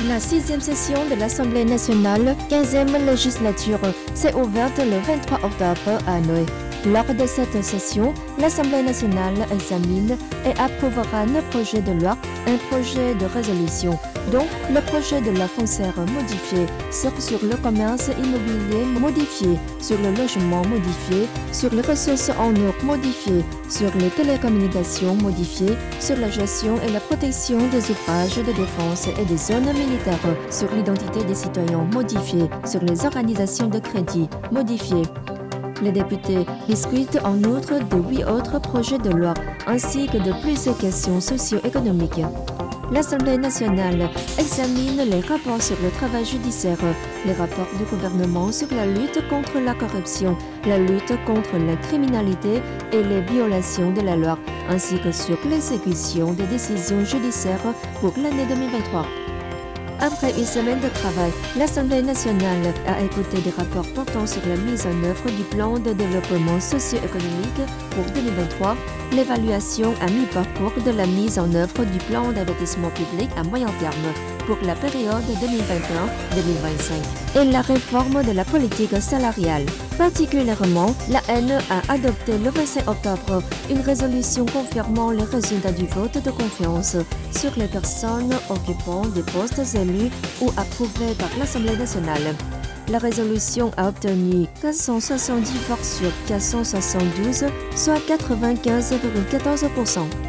La 6e session de l'Assemblée nationale, 15e législature, s'est ouverte le 23 octobre à Hanoï. Lors de cette session, l'Assemblée nationale examine et approuvera 9 projets de loi, un projet de résolution, dont le projet de loi foncière modifié, sur le commerce immobilier modifié, sur le logement modifié, sur les ressources en eau modifiées, sur les télécommunications modifiées, sur la gestion et la protection des ouvrages de défense et des zones militaires, sur l'identité des citoyens modifiée, sur les organisations de crédit modifiées. Les députés discutent en outre de 8 autres projets de loi ainsi que de plusieurs questions socio-économiques. L'Assemblée nationale examine les rapports sur le travail judiciaire, les rapports du gouvernement sur la lutte contre la corruption, la lutte contre la criminalité et les violations de la loi, ainsi que sur l'exécution des décisions judiciaires pour l'année 2023. Après une semaine de travail, l'Assemblée nationale a écouté des rapports portant sur la mise en œuvre du plan de développement socio-économique pour 2023, l'évaluation à mi-parcours de la mise en œuvre du plan d'investissement public à moyen terme pour la période 2021-2025 et la réforme de la politique salariale. Particulièrement, la l'AN a adopté le 25 octobre une résolution confirmant les résultats du vote de confiance sur les personnes occupant des postes élus ou approuvés par l'Assemblée nationale. La résolution a obtenu 470 voix sur 472, soit 95,14%.